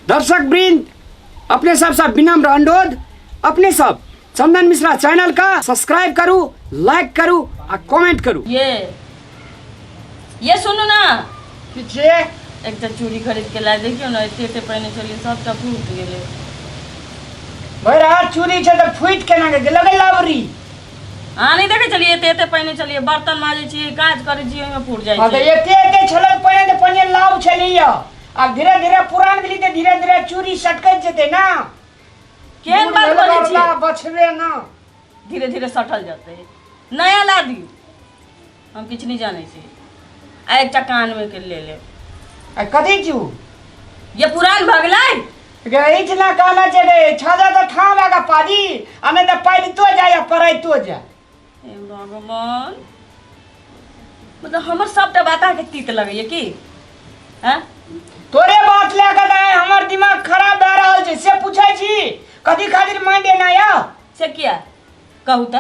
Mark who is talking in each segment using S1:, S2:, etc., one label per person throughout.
S1: दर्शक वृंद, अपने सब विनम्र अनुरोध, अपने सब चंदन मिश्रा चैनल का सब्सक्राइब करूँ, लाइक करूँ और कमेंट करूँ।
S2: ये सुनो ना,
S1: पीछे
S2: एक तो चूड़ी खरीद के ला देखियो ना, एते पहने चली सब फूट गेले।
S1: भैया चूड़ी छे तो फूट केना के लगे लावरी।
S2: हाँ नहीं देखे चलिए, एते पहने चलिए, बर्तन माजे छी, काज करे छी, ओमे फूट जाय छै।
S1: हां तो एते छलक पहने तो पहने लाव छलिया। अब धीरे धीरे पुरान गेली तो धीरे धीरे चूड़ी सटकत जेते ना।
S2: केन बात बोले छी?
S1: बचबे ना,
S2: धीरे धीरे सटल जाते। नया ला दी, हम किछ नहीं जाने छी। आ एक कान में के ले ले।
S1: आ कथी चू?
S2: ये पुरान भगलाई
S1: गई इतना काना चले छाजा तो ठाम लगा पाजी, अने तो पैर तो जाय परै तो जा।
S2: हे भगवान, मतलब हमर सबटा बाता के तीत लगैय की? हैं?
S1: तोरे बात लेकर आए, हमर दिमाग खराब भ रहल छै से पूछै छी। कथी खातिर मान देना या
S2: से किया कहू त?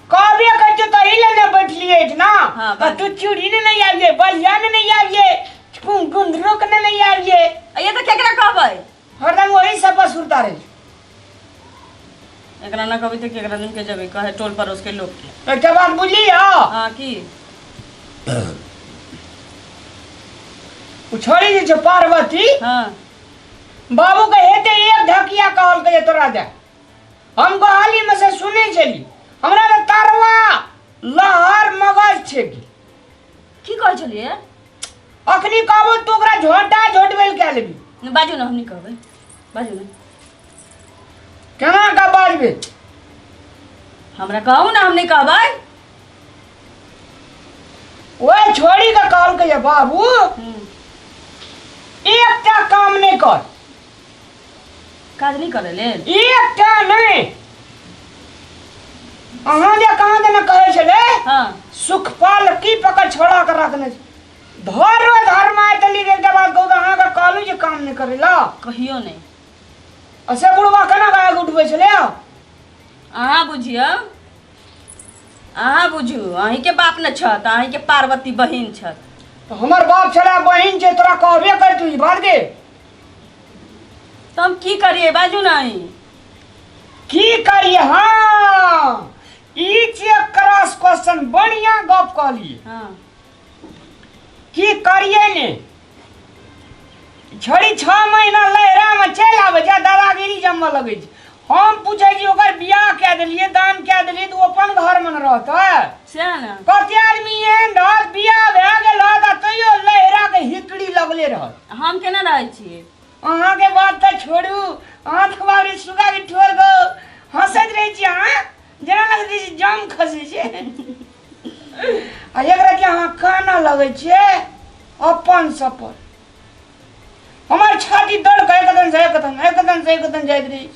S1: कहबे कर जो तो हिले ने बैठलिए ना।
S2: हाँ,
S1: तू चूड़ी ने नहीं आइए, बलिया ने नहीं आइए, गुंदरो के नहीं आइए।
S2: ये तो केकरा कहबै?
S1: हरदम वही सब सुरता रहे।
S2: एकरा ना कहबै त केकरा दिन के जबे कहे टोल पड़ोस के लोग के।
S1: एकटा बात बुझली हो?
S2: हां की?
S1: उछड़ी जे पार्वती,
S2: हां
S1: बाबू के हेते एक ढकिया कहल के तोरा दे। हम बहाली में से सुने चली, हमरा तो तारवा लहर मगज छे
S2: की कहै छलिए?
S1: अखनी कहबो तो ओकरा झोटा झोटवेल के लेबी।
S2: बाजू ना, हम नहीं कहबै, बाजू ना।
S1: केना का बाजबे?
S2: हमरा कहू ना, हम नहीं कहबै।
S1: ओए छोड़ी का कहल के बाबू एकटा काम नहीं कर।
S2: काज नहीं करे ले?
S1: एकटा नहीं। अहाँ जे कहाँ देना कहे छले?
S2: हां
S1: सुखपाल की पकड़ छोड़ा कर रखने धरो धर्माय तली एकटा बात कहू, अहाँ का कहलू जे काम नहीं करेला
S2: कहियो नहीं।
S1: असे बुढ़वा केना गाय उठबै छले?
S2: अहाँ बुझियो, अहाँ बुझू, अहीं के बाप न छत, अहीं के पार्वती बहिन छत।
S1: तो हमर बाप छला बहिन छे, तोरा कहबे कर तू बात के।
S2: तो हम की करिए, बाजू ना।
S1: की करिए? हां ई जे क्रॉस क्वेश्चन बढ़िया गप कहलिए।
S2: हां
S1: की करिए ने? छड़ी 6 महीना लहरा में चल आवे जा, दादागिरी जमवा लगे छै। हम पूछे जी ओकर बियाह क्या देलिए, दान क्या देलिए, तो अपन घर में रहता
S2: से ना।
S1: कते आदमी एहन रहत बियाह भए गेल रहत तैयो लहरा के हिकड़ी लगले रहत।
S2: हम केना रहै छिए?
S1: अहाँ के बात तो छोड़ू, अहाँ तो बारी सुगा के ठोर गो हंसत रही छी। अहाँ जना लगत छै जाम खसे छै। आ एकरा के अहाँ काना लगे छै अपन सपर। हमार छाती दर्द के एकदम से एकदम जाइत रही।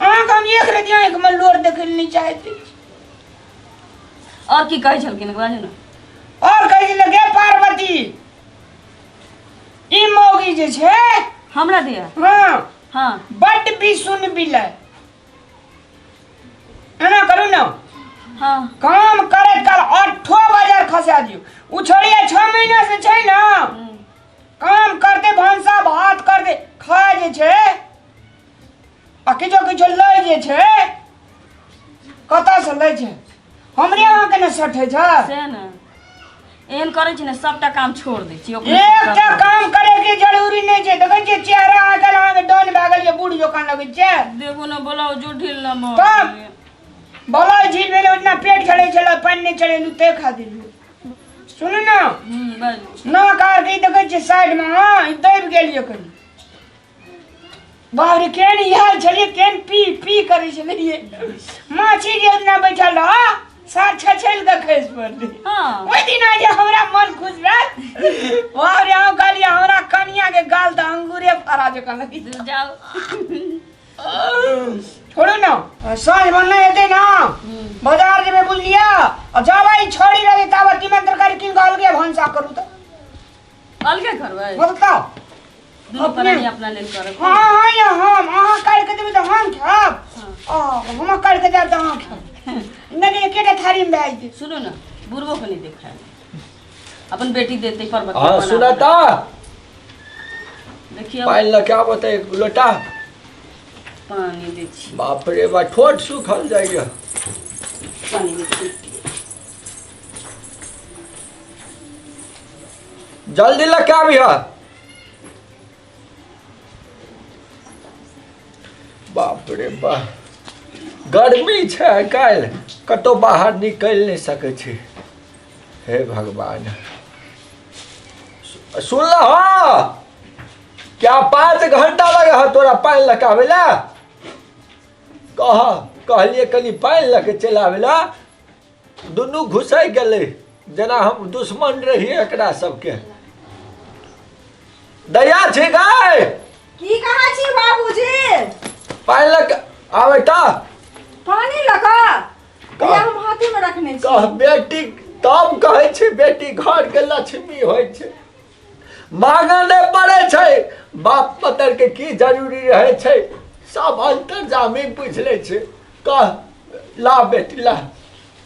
S1: अहाँ के हम एक रतिया एक में लोर देखै नहीं चाहते।
S2: और की कहै छलकिन बाजू ना।
S1: और कहै छै लगे पार्वती ई मौगी जे छै
S2: हमरा दिया।
S1: हां
S2: हां
S1: बड भी सुन बिलै एना करू ना।
S2: हां
S1: काम करे कल 8 बजे खसा दियो। उछड़िए 6 महीना से छै ना, काम करते भंसा भात करते खाए जे छै आ किछो लै जे छै कता से लै छै? हमरे अहाँ के न सठे छै
S2: से ना। एहन करै छी ना, सबटा काम छोड़ दै छी।
S1: एकटा काम करे के जरूरी नहीं छै। देखै छियै चेहरा आकर अहाँ के डन भए गेल, बूढ़ जोकान लगै छै।
S2: देखो ना, बोलाओ जो ढील ना मो
S1: बोला झील में उतना पेट चढ़े चला, पानी नहीं चढ़े ते खा दिलिए। सुन ना,
S2: बाजू
S1: ना कार के देखै छियै साइड में। हां ई दब गेलिए कनी। बाहर केन यार चलिए केन पी पी करे छलिए। माछी जे उतना बैठल रहा साथ छछल के खैस पड़ली।
S2: हां
S1: ओइ दिन जे हमरा मन खुश भेल, बाहर हम कहलिए हमरा कनिया के गाल त अंगूरे फरा जका लगी।
S2: जाओ
S1: छोड़ो ना, साँझ बनना हेते ना बाजार जेबे बुझलिया। और जाबे छोड़ी रही तब तीमन तरकारी किन गाल के भंसा करू त
S2: अलगे करबै?
S1: बताओ
S2: दुनू प्राणी अपना लेल करब।
S1: हां हां या हम अहाँ काट के देबे त हम खाब। हम काट के देब त अहाँ खाब। नहीं एकेटा थारी में बैठ दे।
S2: सुनो ना, बुढ़बो को नहीं देखा है, अपन बेटी देते पर्वत।
S3: हाँ सुना था।
S2: देखिए
S3: पानी लगा बता एक लोटा
S2: पानी दै छी
S3: बाप रे बा ठोट सुखल जाइए
S2: पानी दै छी
S3: जल्दी लगा भी बाप रे बा गर्मी छै काल्हि कतौ बाहर निकलि नहीं सकै छी हे भगवान सुन ल क्या 5 घंटा लगे है तोरा पानी लगावे ला कहलिए कनी पानी लगे चलावे ला दुनू घुसै गेलै जेना हम दुश्मन रहिए एकरा सबके दया छै गाय
S4: की कहा छी बाबूजी
S3: पानी लग आवे ता
S4: पानी लगा या हम हाथी में रखने छी
S3: कह बेटी तब कहै छै बेटी घर के लक्ष्मी होइ छै मांगऽ नहीं पड़े छै बाप पतर के की जरूरी रहे छै सब अंतर्जामी पूछ ले छै कह ला बेटी ला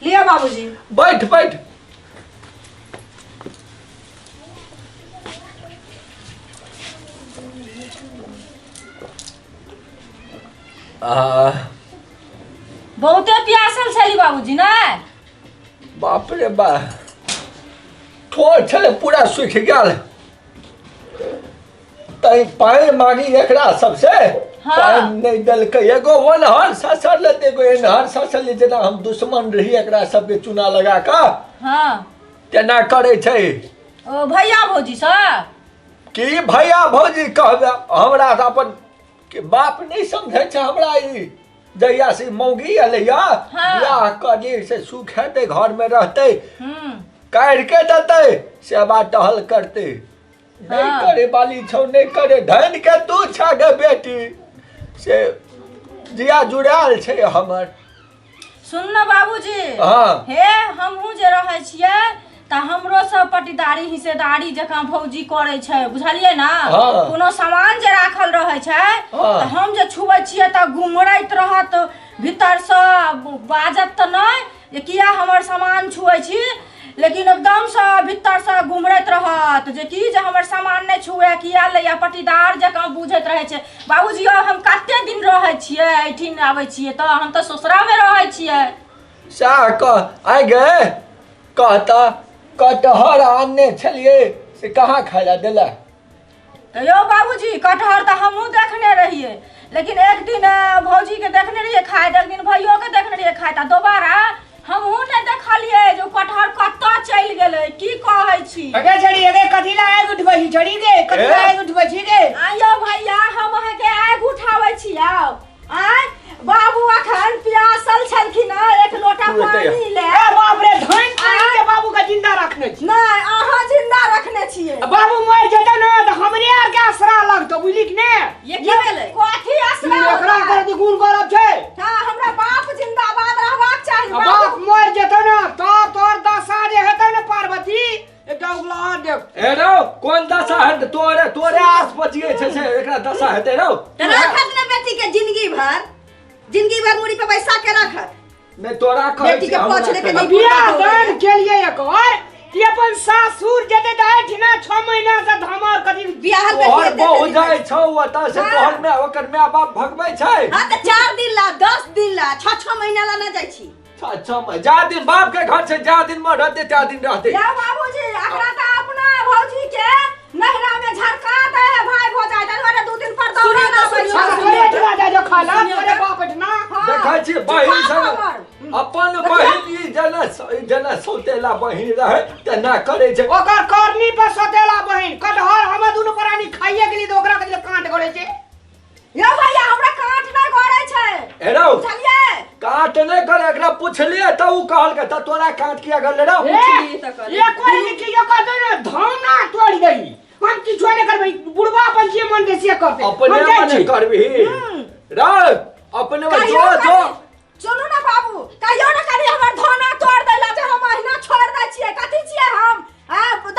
S4: लिया बाबूजी
S3: बैठ बैठ
S2: बहुते प्यासल छली बाबूजी ने
S3: बाप रे बा ठोर छले पूरा सूख गेल तई पानी मांगी एकरा सबसे
S2: हाँ।
S3: पानी नहीं देलकै एगो वनहर ससर लेते एगो एनहर ससर ले जेना हम दुश्मन रही एकरा सबके चूना लगा कऽ
S2: हाँ
S3: तेना करे छै
S2: ओ भैया भौजी सँ
S3: की भैया भौजी कहबे हमरा तऽ अपन के बाप नहीं समझे छै हमरा ई जहिया से मौगी एलैया
S2: हाँ।
S3: बियाह करी से सुख हेतै घर में रहतै
S2: हम्म
S3: काढ़ के देतै सेवा टहल करते नहीं
S2: हाँ।
S3: करे वाली छौ नहीं करे धन के तू छ गे बेटी से जिया जुड़ाल छै हमर
S2: सुन न बाबूजी
S3: हाँ।
S2: हे हमहूँ जे रहै छियै तऽ हमरो सब पटीदारी हिस्सेदारी जकाँ भौजी करै छै बुझलियै ना
S3: हाँ।
S2: कोनो सामान जे राखल रहै छै
S3: हाँ।
S2: तऽ हम जे छुबै छियै तऽ गुमरैत रहत भीतरसँ बाजत तऽ नहि जे किया हमर सामान छुए छी लेकिन एकदम से भीतर से घुमरैत रहत जे की जे हमर सामान नहीं छुए किया लैया पटीदार जकाँ बुझैत रहे छै बाबूजी हम कते दिन रहे छियै एठिन आबै छियै तऽ हम तऽ ससुरा में रहे छियै
S3: सा कह आइ गे कहता कटहर आनने छलिए से कहाँ खाया देला
S2: यो बाबूजी कटहर तऽ हमहूँ देखने रहिए लेकिन एक दिन भौजी के देखने रहिए खाए एक दिन भैयो के देखने रहिए खाए तऽ दोबारा हमहूँ नहीं देखलिए जो कटहर कतऽ चलि गेलै की कहै छी
S1: अगे छड़ी अगे कथी ला आगि उठबै छी छड़ी गे कथी ला आगि उठबै छी गे
S2: आइयो भैया हम अहाँके आगि उठाबै छियै आय बाबू अखन प्यासल छलखिन एक लोटा पानी ले
S1: ए बाप रे धन पानी के बाबू का जिंदा रखने छी
S2: नहीं अहाँ जिंदा रखने छियै
S1: बाबू मर जेतै न त हमरे आर के आसरा लगतो बुझली कि ने
S2: ये की भेलै कथी आसरा
S1: एकरा कर दी गुण करब छै
S2: हां हमरा बाप जिंदाबाद रहबाक चाही
S1: बाप मर जेतै न तो तोर दशा जे हेतै न पार्वती एकटा उगला देख
S3: ए रौ कोन दशा हेतै तोरे आस पचिए छै से एकरा दशा हेतै रौ
S4: रखत न बेटी के जिंदगी भर मुड़ी पे बैसा के रखत
S3: नहीं तोरा कहै
S4: बेटी के पोछले के नहीं
S1: बियाह दान केलिए एकर कि अपन सासुर जेतै त ठिना 6 महीना से धमार कथी
S4: बियाह
S3: तोहर बहु जाइ छौ ओतऽ से तोहर में ओकर माय बाप भगबै छै
S4: हां त 4 दिन ला 10 दिन ला 6 महीना ला न जाइ छी
S3: अच्छा जा दिन बाप के घर से जा दिन में रहते त्या दिन रहते
S2: या बाबूजी एकरा त अपना भौजी के नहरा में झरका दे भाई भौजाई दरवाजा 2 दिन पर दौड़ा ना
S1: थोड़े ठला जा जो खाला तोरे बाप ठना
S3: देखै छी बहिन संग अपन बहिन ई जना सौतेला बहिन रहे तेना करे छै
S1: ओकर करनी पे सतेला बहिन कटहर हम दुनु प्राणी खाइए गेली त ओकरा के काट गड़े छै
S2: यो भैया हमरा काट नहीं गड़ै छै
S3: एरौ
S2: बुझलिए
S3: काट नहीं करे एकरा पूछलिए त उ कहल के त तोरा काट किया गल रे
S1: ये कोई लिखी यो कहते न धाना तोड़ दई हम किछो नहीं करबै बुढ़वा अपन जे मन देसिए करते
S3: अपने मन करबी रे अपने में जो
S2: सुनू ना बाबू कहियो ना कनी हमर धाना तोड़ देला जे हम महीना छोड़ दै छियै कथि छियै हम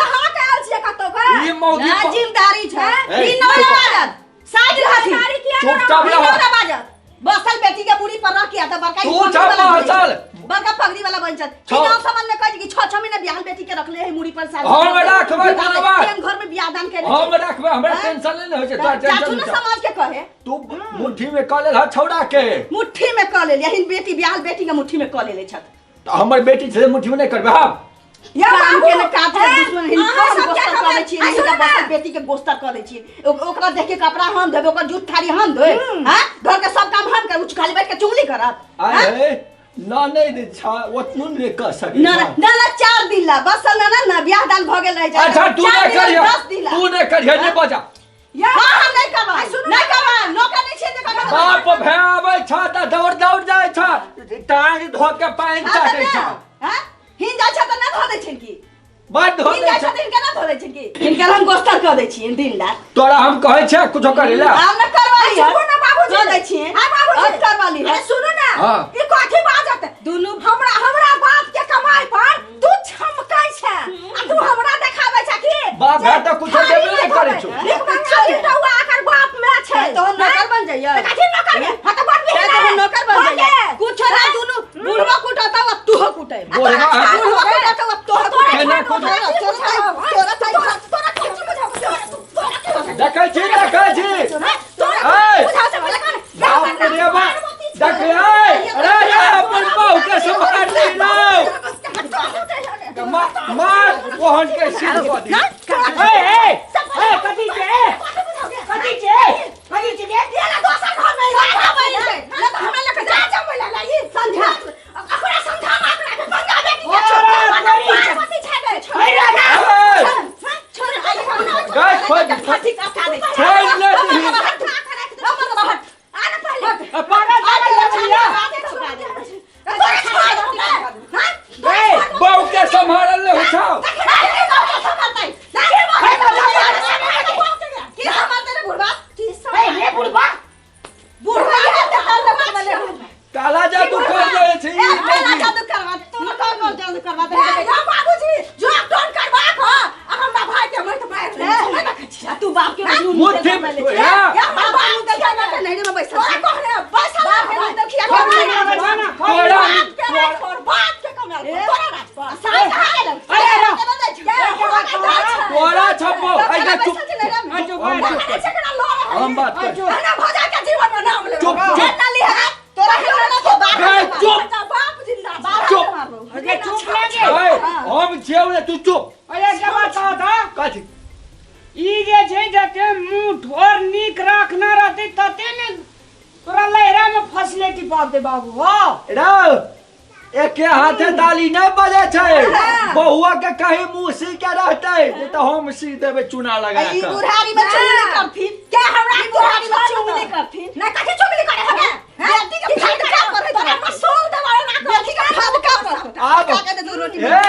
S2: दहा के आल छियै कतौ का
S3: ई मौगी
S4: ना जिम्मेदारी छै
S3: ए,
S4: ई न बाजत साइड रहती
S2: जिम्मेदारी किया
S3: चुपचाप
S4: ई
S3: रह
S4: न बाजत बसल बेटी के मुड़ी पर रख किया त बरका
S3: तू चल चल
S4: बड़का पगड़ी वाला बन छत
S3: छौ।
S4: नाम समझ में कह कि 6 महीना बियाह बेटी के रखले है मुड़ी पर साल
S3: हम रखबै धन्यवाद
S4: हम घर में बियाह दान करे
S3: हम रखबै हमरा टेंशन नहीं होय छै तोरा
S4: चाचू
S3: टेंशन
S4: ने
S3: नहीं
S4: समाज के कहे
S3: तू मुट्ठी में क लेल ह छौड़ा के
S4: मुट्ठी में क ले यही बेटी बियाह बेटी के मुट्ठी में क ले छत
S3: तो हमर बेटी से मुट्ठी में नहीं करबै हम
S2: या
S4: काम
S2: बाबू
S4: के न काट के दुश्मन हिन
S2: अहाँ सब
S4: गोस्तर
S2: क्या
S4: करे छी
S2: खबर?
S4: हिनका
S2: सुनू
S4: बस
S2: ने।
S4: बेटी के गोस्तर करे छी ओकर देख के कपड़ा हम देबे ओकर जूठ थारी हम धोए हां घर के सब काम हम कर उच खाली बैठ के चुगली करत
S3: आए ना नहीं दे छा ओतनु नहीं कर सके
S4: ना ना ना 4 दिन ला बस ना ना ना बियाह दान भ गेल रह जा
S3: अच्छा तू नहीं करिया
S4: 10 दिन ला
S3: तू नहीं करिया नहीं बजा
S2: या
S4: हां हम नहीं करबा नहीं करबा नौकर नहीं छे देखा
S3: बाप भाई छा त दौड़ दौड़ जाय छ टांग धो के पानी चाटे छ
S4: हां हिन जा छ त ना धो दे छिन की
S3: बड़ धो
S4: हिन
S3: दे
S4: जा
S3: छ
S4: छ दिन के ना धो दे छिन की हिनका हम गोस्तर कर दे छी दिन ला
S3: तोरा हम कहै छै कुछो करे ला
S4: हम न करवाली
S2: सुनो ना बाबूजी
S4: धो दे छी
S2: हां बाबूजी
S4: अब करवाली
S2: अरे सुनो ना
S3: हाँ।
S2: ई कथि बाजत दुनु हमरा बाप के कमाई पर तू छमकाई छै आ तू हमरा देखाबै छै की
S3: बाप है तो कुछो देबे नहीं करे छो
S2: एक मंगा दिन रहुआ आकर बाप में छै
S4: तो नौकर बन जाइए
S2: कथि नौकर में हां तो बात भी
S4: तो नौकर बन जाइए कुछ ना दुनु बुढ़वा कुटता व तू कुटाई
S3: बुढ़वा है।
S4: बुढ़वा कुटता व तू
S3: केना कुटाई? देखै छी ए बाप रे बा देख अरे ये अपन बहू के संभाल ली लो मार ओहन के सिर को दी
S1: ए कथी छे कथी छे कथी छे
S2: तेरा दोसर घर में ना तो हमरा लेके जा जमला ला ई समझा ओकरा समझा हमरा के पंगा बेटी के कथि छै गए छोड़
S3: गाय खोज
S2: कथि का दे
S3: खोज ले दी
S2: आना पहले
S1: पागल भैया
S3: बहू के संभाल ले उठाओ
S1: ए बुढ़वा
S3: काला जादू कर दे छी
S4: तू बाप के
S3: मुट्ठी में तोरा छपो ऐ चुप हम बात कर चुप
S1: अरे चुप लागे
S3: हम छेउ ने तू चुप
S1: अरे क्या बात था
S3: कथी
S1: ई जे छै जते मुंह ठोर नीक राखना रहते तते ने तोरा लहरा में फसले टिपा दे बाबू हो
S3: राव एके हाथे ताली नहीं बजे छै बहुआ के कहीं मुंह सी के रहते नहीं तो हम सी देबे चूना लगा
S4: ई
S3: के
S4: बुढ़ारी में चुगली करथिन
S2: क्या हमरा
S4: ई बुढ़ारी में चुगली करथिन
S2: ना कथि चुगली करे हमे
S4: बेटी के फाड़ का करे
S2: तोरा मसूल दवाई ना
S4: बेटी के फाड़ का करे
S3: आब
S4: का के दू रोटी
S3: ए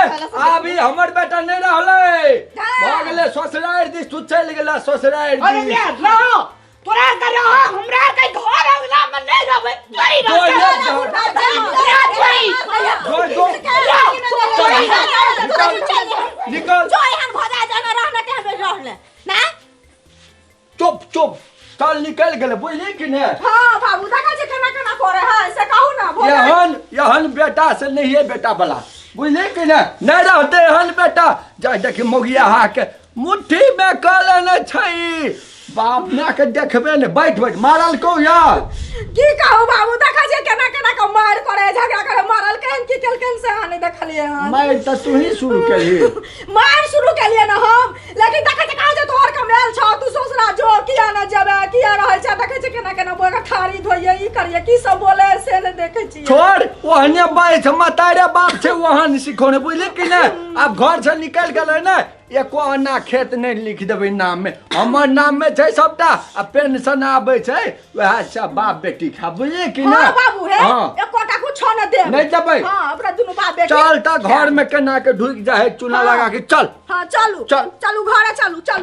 S3: अभी हमर बेटा नहीं रहले भ गेले ससुराल दिस तू चल गेला ससुराल
S1: अरे
S3: दिस
S1: ले रहो तोरा कर रहो हमरा के घर अगला में नहीं रहबे तोरी
S3: दो निकल
S2: जो एहन भजा जना रहने के हमे रहले ना
S3: चुप चुप चल निकल गेले बुझली कि ने
S2: हां बाबू देखा जे केना केना करे है से कहू ना भोला
S3: यहन बेटा से नहीं है बेटा बला बुझली कि ने नहीं रहते हन बेटा जा देख मोगिया हा के मुट्ठी में कले न छै बाप ना के देखबे ने बैठ बैठ मारल को यार
S2: की कहू बाबू देखा जे केना केना के मार करे झगड़ा करे मारल केन की केलकन से हाने देखलिए हन
S3: मैं तो तू ही शुरू करी
S2: मार शुरू केलिए न हम लेकिन देखा जे कहा जे तोहर कमेल छ तू सोचना जो किया न जबे किया रहे छ देखै छै केना केना बोगा थारी धोइए ई करिए की सब बोले से ने देखै छी
S3: छोड़ ओहने बाई छ मतारे बाप छै ओहन सिखौने बुझली कि ने अब घर से निकल गेलै ने एको अन्ना खेत नहीं लिख देबै नाम में हमर नाम में छै सबटा आ पेंशन आबै छै वएह सब बाप बेटी खा बुझली कि ने
S2: हां बाबू हे
S3: हाँ।
S2: एकोटा कुछ न दे
S3: नहीं देबै
S2: हां अपना दुनु बाप बेटी
S3: चल त घर में केना के ढुक जाए चूना लगा के चल
S2: हां चलू
S3: चल।
S2: चलू घरे चलू चलू